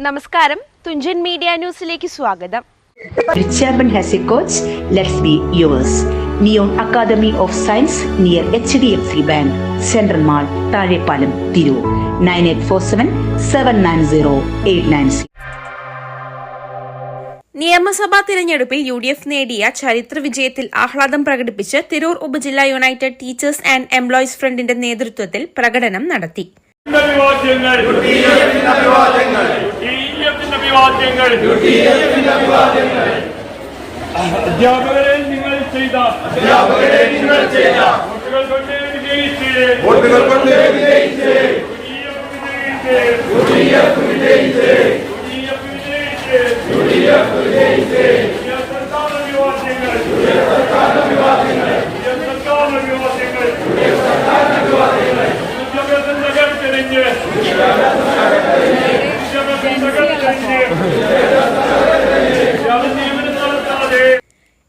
നമസ്കാരം, തുഞ്ചൻ മീഡിയ ന്യൂസിലേക്ക് സ്വാഗതം. Richardson has a coach. Let's be yours. Neon Academy of Science near HDFC Bank, Central Mall, Tazhepalam, Tirur. 9847-790-896. നിയമസഭാ തിരഞ്ഞെടുപ്പിൽ UDF നേടിയ ചരിത്ര വിജയത്തിൽ ആഹ്ലാദം പ്രകടിപ്പിച്ച് തിരൂർ ഉപജില്ല യുണൈറ്റഡ് ടീച്ചേഴ്സ് ആൻഡ് എംപ്ലോയീസ് ഫ്രണ്ടിന്റെ നേതൃത്വത്തിൽ പ്രകടനം നടത്തി. അധ്യാപകരെ നിങ്ങൾ ചെയ്ത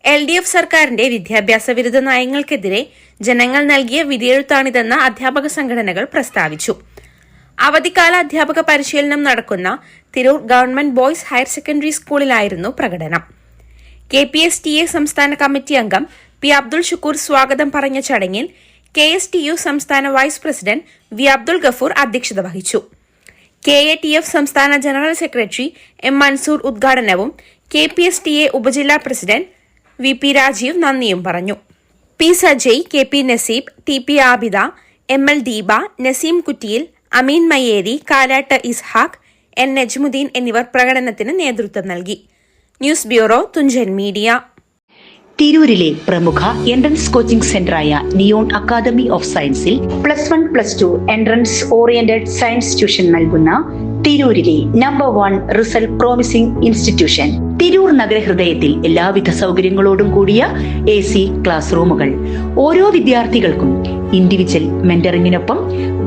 LDF സർക്കാരിന്റെ വിദ്യാഭ്യാസ വിരുദ്ധ നയങ്ങൾക്കെതിരെ ജനങ്ങൾ നൽകിയ വിധിയെഴുത്താണിതെന്ന് അധ്യാപക സംഘടനകൾ പ്രസ്താവിച്ചു. അവധിക്കാല അധ്യാപക പരിശീലനം നടക്കുന്ന Tirur government boys higher secondary സ്കൂളിലായിരുന്നു പ്രകടനം. KPSTA സംസ്ഥാന കമ്മിറ്റി അംഗം P. അബ്ദുൾ ഷുക്കൂർ സ്വാഗതം പറഞ്ഞ ചടങ്ങിൽ KSTU സംസ്ഥാന vice president V. Abdul Gafoor അധ്യക്ഷത വഹിച്ചു. KATF സംസ്ഥാന ജനറൽ സെക്രട്ടറി M. മൻസൂർ ഉദ്ഘാടനവും KPSTA ഉപജില്ലാ പ്രസിഡന്റ് VP രാജീവ് നന്ദിയും പറഞ്ഞു. P. സജയ്, KP നസീബ്, TP ആബിദ, ML ദീപ, നസീം കുറ്റിയിൽ, അമീൻ മയ്യേരി, കാലാട്ട് ഇസ്ഹാഖ്, N. നജ്മുദ്ദീൻ എന്നിവർ പ്രകടനത്തിന് നേതൃത്വം നൽകി. News bureau, Thunchan media. തിരൂരിലെ പ്രമുഖ എൻട്രൻസ് കോച്ചിംഗ് സെന്ററായ നിയോൺ അക്കാദമി ഓഫ് സയൻസിൽ +1, +2 എൻട്രൻസ് ഓറിയന്റഡ് സയൻസ് ട്യൂഷൻ നൽകുന്ന തിരൂരിലെ number 1 result promising institution. Tirur നഗരഹൃദയത്തിൽ എല്ലാവിധ സൗകര്യങ്ങളോടും കൂടിയ AC ക്ലാസ് റൂമുകൾ, ഓരോ വിദ്യാർത്ഥികൾക്കും ഇൻഡിവിജ്വൽ മെന്ററിംഗിനൊപ്പം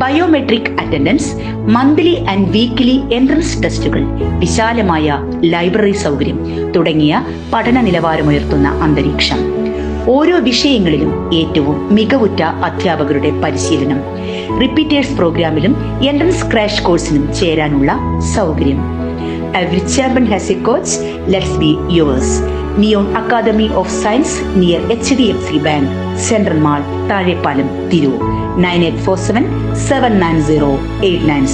biometric attendance, monthly and weekly entrance ടെസ്റ്റുകൾ, വിശാലമായ ലൈബ്രറി സൗകര്യം തുടങ്ങിയ പഠന നിലവാരമുയർത്തുന്ന അന്തരീക്ഷം. ഓരോ വിഷയങ്ങളിലും ഏറ്റവും മികവുറ്റ അധ്യാപകരുടെ പരിശീലനം, റിപ്പീറ്റേഴ്സ് പ്രോഗ്രാമിലും എൻട്രൻസ് ക്രാഷ് കോഴ്സിനും ചേരാനുള്ള സൗകര്യം. Every champion has a coach. Let's be yours. Neon Academy of Science near HDFC Bank, Central Mall, Tazhepalam, Tirur. 9847-790-896.